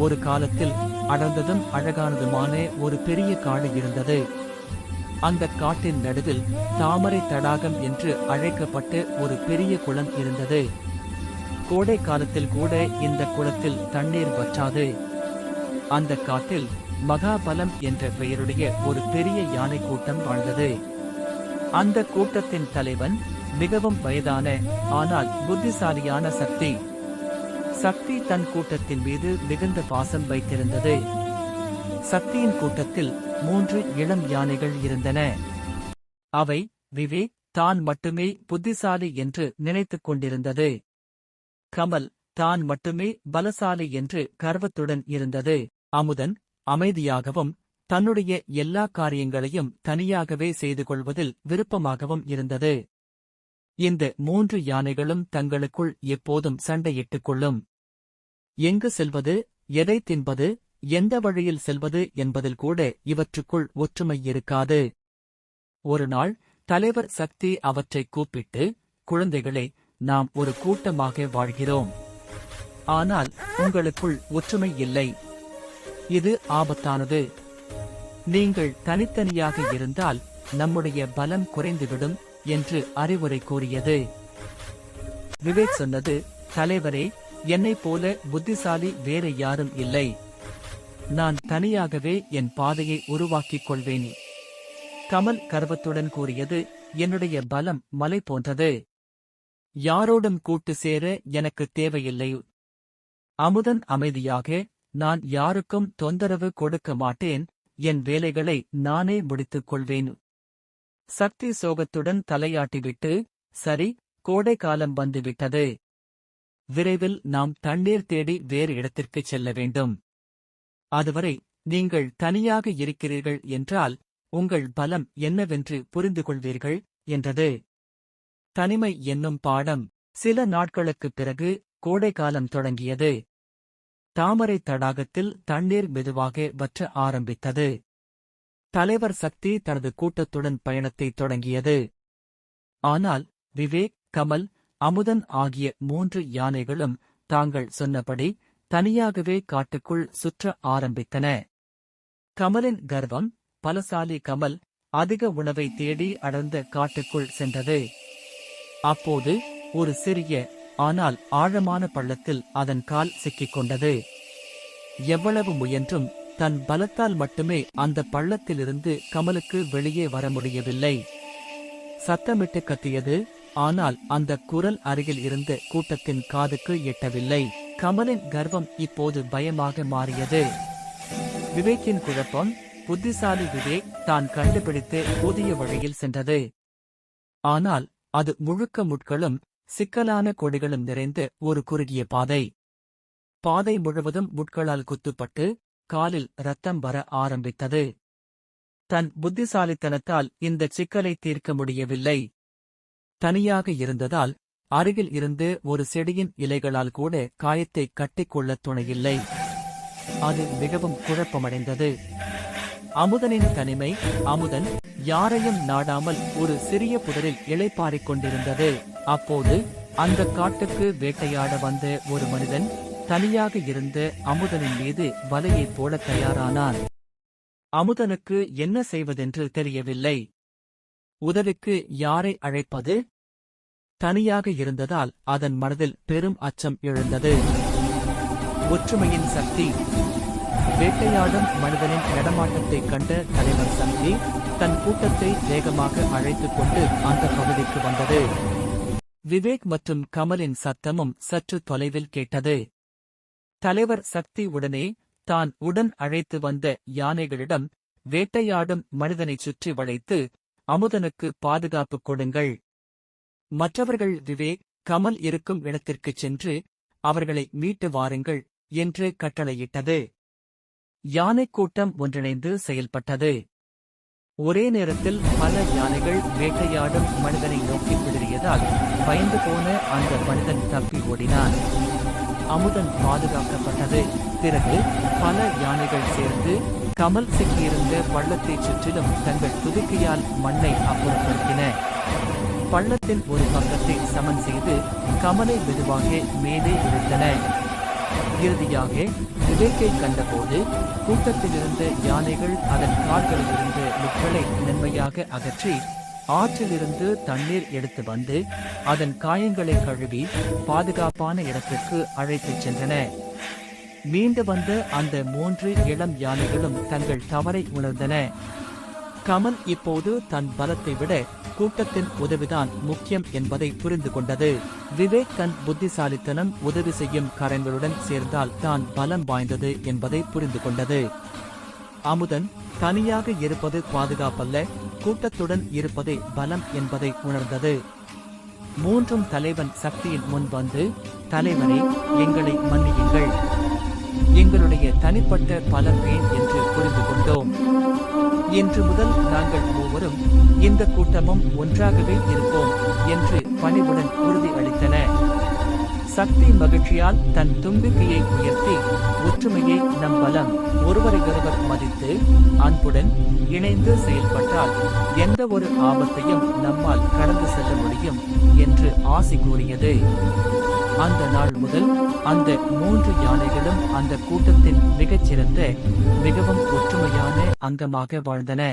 ஒரு காலத்தில் அடர்ந்ததும் அழகானதுமான ஒரு பெரிய காடு இருந்தது. அந்த காட்டின் நடுவில் தாமரை தடாகம் என்று அழைக்கப்பட்டு ஒரு பெரிய குளம் இருந்தது. கோடை காலத்தில் கூட இந்த குளத்தில் தண்ணீர் வற்றாது. அந்த காட்டில் மகாபலம் என்ற பெயருடைய ஒரு பெரிய யானை கூட்டம் வாழ்ந்தது. அந்த கூட்டத்தின் தலைவன் மிகவும் வயதான ஆனால் புத்திசாலியான சக்தி. சக்தி தன் கூட்டத்தின் மீது மிகுந்த பாசம் வைத்திருந்தது. சக்தியின் கூட்டத்தில் 3 இளம் யானைகள் இருந்தன. அவை விவேக் தான் மட்டுமே புத்திசாலி என்று நினைத்துக் கொண்டிருந்தது. கமல் தான் மட்டுமே பலசாலி என்று கர்வத்துடன் இருந்தது. அமுதன் அமைதியாகவும் தன்னுடைய எல்லா காரியங்களையும் தனியாகவே செய்து கொள்வதில் விருப்பமாகவும் இருந்தது. இந்த 3 யானைகளும் தங்களுக்குள் எப்போதும் சண்டையிட்டுக் கொள்ளும். எங்கு செல்வது, எதை தின்பது, எந்த வழியில் செல்வது என்பதில் கூட இவற்றுக்குள் ஒற்றுமை இருக்காது. ஒரு நாள் தலைவர் சக்தி அவற்றை கூப்பிட்டு, குழந்தைகளே, நாம் ஒரு கூட்டமாக வாழ்கிறோம். ஆனால் உங்களுக்குள் ஒற்றுமை இல்லை. இது ஆபத்தானது. நீங்கள் தனித்தனியாக இருந்தால் நம்முடைய பலம் குறைந்துவிடும் என்று அறிவுரை கூறியது. விவேக் சொன்னது, தலைவரே, என்னைப் போல புத்திசாலி வேறு யாரும் இல்லை. நான் தனியாகவே என் பாதையை உருவாக்கிக் கொள்வேன். கமல் கர்வத்துடன் கூறியது, என்னுடைய பலம் மலை போன்றது. யாரோடும் கூட்டு சேர எனக்கு தேவையில்லை. அமுதன் அமைதியாக, நான் யாருக்கும் தொந்தரவு கொடுக்க மாட்டேன், என் வேலைகளை நானே முடித்துக் கொள்வேன். சக்தி சோகத்துடன் தலையாட்டிவிட்டு, சரி, கோடை காலம் வந்துவிட்டது. விரைவில் நாம் தண்ணீர் தேடி வேறு இடத்திற்குச் செல்ல வேண்டும். அதுவரை நீங்கள் தனியாக இருக்கிறீர்கள் என்றால் உங்கள் பலம் என்னவென்று புரிந்து கொள்வீர்கள் என்றது. தனிமை என்னும் பாடம். சில நாட்களுக்குப் பிறகு கோடைக்காலம் தொடங்கியது. தாமரை தடாகத்தில் தண்ணீர் மெதுவாக வற்ற ஆரம்பித்தது. தலைவர் சக்தி தனது கூட்டத்துடன் பயணத்தை தொடங்கியது. ஆனால் விவேக், கமல், அமுதன் ஆகிய 3 யானைகளும் தாங்கள் சொன்னபடி தனியாகவே காட்டுக்குள் சுற்ற ஆரம்பித்தன. கமலின் கர்வம், பலசாலி கமல் அதிக உணவை தேடி அடர்ந்த காட்டுக்குள் சென்றது. அப்போது ஒரு சிறிய ஆனால் ஆழமான பள்ளத்தில் அதன் கால் சிக்கிக் கொண்டது. எவ்வளவு முயன்றும் தன் பலத்தால் மட்டுமே அந்த பள்ளத்திலிருந்து கமலுக்கு வெளியே வர முடியவில்லை. சத்தமிட்டு கத்தியது. ஆனால் அந்த குரல் அருகில் இருந்த கூட்டத்தின் காதுக்கு எட்டவில்லை. கமலின் கர்வம் இப்போது பயமாக மாறியது. விவேக்கின் குழப்பம். புத்திசாலி விவேக் தான் கண்டுபிடித்து புதிய வழியில் சென்றது. ஆனால் அது முழுக்க முட்களும் சிக்கலான கொடிகளும் நிறைந்த ஒரு குறுகிய பாதை. பாதை முழுவதும் முட்களால் குத்துப்பட்டு காலில் இரத்தம் வர ஆரம்பித்தது. தன் புத்திசாலித்தனத்தால் இந்த சிக்கலை தீர்க்க முடியவில்லை. தனியாக இருந்ததால் அருகில் இருந்து ஒரு செடியின் இலைகளால் கூட காயத்தை கட்டிக்கொள்ளத் துணையில்லை. அது மிகவும் குழப்பமடைந்தது. அமுதனின் தனிமை. அமுதன் யாரையும் நாடாமல் ஒரு சிறிய புதரில் இளைப்பாறிக் கொண்டிருந்தது. அப்போது அந்த காட்டுக்கு வேட்டையாட வந்த ஒரு மனிதன் தனியாக இருந்த அமுதனின் மீது வலையைப் போட தயாரானான். அமுதனுக்கு என்ன செய்வதென்று தெரியவில்லை. உதவிக்கு யாரை அழைப்பது? தனியாக இருந்ததால் அதன் மனதில் பெரும் அச்சம் எழுந்தது. ஒற்றுமையின் சக்தி. வேட்டையாடும் மனிதனின் நடமாட்டத்தைக் கண்ட தலைவர் சக்தி தன் கூட்டத்தை வேகமாக அழைத்துக் கொண்டு அந்த பகுதிக்கு வந்தது. விவேக் மற்றும் கமலின் சத்தமும் சற்று தொலைவில் கேட்டது. தலைவர் சக்தி உடனே தான் உடன் அழைத்து வந்த யானைகளிடம், வேட்டையாடும் மனிதனைச் சுற்றி வளைத்து அமுதனுக்கு பாதுகாப்பு கொடுங்கள். மற்றவர்கள் விவேக், கமல் இருக்கும் இடத்திற்குச் சென்று அவர்களை மீட்டு வாருங்கள் என்று கட்டளையிட்டது. யானைக் கூட்டம் ஒன்றிணைந்து செயல்பட்டது. ஒரே நேரத்தில் பல யானைகள் வேட்டையாடும் மனிதனை நோக்கி பிடிறியதால் பயந்து போன அந்த மனிதன் தப்பி ஓடினான். அமுதன் பாதுகாக்கப்பட்டது. பிறகு பல யானைகள் சேர்ந்து கமல் சிக்கியிருந்த பள்ளத்தைச் சுற்றிலும் தங்கள் துதிக்கையால் மண்ணை அப்புறப்படுத்தின. பள்ளத்தின் ஒரு பக்கத்தை சமன் செய்து கமலை மெதுவாக மேலே இழுத்தன. இறுதியாக விவேக்கை கண்டபோது கூட்டத்திலிருந்த யானைகள் அதன் கால்களிலிருந்து முட்களை மென்மையாக அகற்றி ஆற்றிலிருந்து தண்ணீர் எடுத்து வந்து அதன் காயங்களை கழுவி பாதுகாப்பான இடத்திற்கு அழைத்துச் சென்றன. மீண்டு வந்த அந்த 3 இளம் யானைகளும் தங்கள் தவறை உணர்ந்தன. கமல் இப்போது தன் பலத்தை விட கூட்டத்தின் உதவிதான் முக்கியம் என்பதை புரிந்து கொண்டது. விவேக் தன் புத்திசாலித்தனம் உதவி செய்யும் கரங்களுடன் சேர்ந்தால் தான் பலம் வாய்ந்தது என்பதை புரிந்து கொண்டது. அமுதன் தனியாக இருப்பது பாதுகாப்பல்ல, கூட்டத்துடன் இருப்பதே பலம் என்பதை உணர்ந்தது. 3ம் தலைவன் சக்தியின் முன் வந்து, தலைவரே, எங்களை மன்னியுங்கள், எங்களுடைய தனிப்பட்ட பலம் ஏன் என்று புரிந்து கொண்டோம். இன்று முதல் நாங்கள் மூவரும் இந்த கூட்டமும் ஒன்றாகவே இருப்போம் என்று பணிவுடன் உறுதி அளித்தன. சக்தி மகிழ்ச்சியால் தன் தும்பிக்கையை உயர்த்தி, ஒற்றுமையை நம் பலம், ஒருவரையொருவர் மதித்து அன்புடன் இணைந்து செயல்பட்டால் எந்த ஒரு ஆபத்தையும் நம்மால் கடந்து செல்ல முடியும் என்று ஆசி கூறியது. அந்த நாள் முதல் அந்த 3 யானைகளும் அந்த கூட்டத்தின் மிகச்சிறந்த, மிகவும் ஒற்றுமையான அங்கமாக வாழ்ந்தன.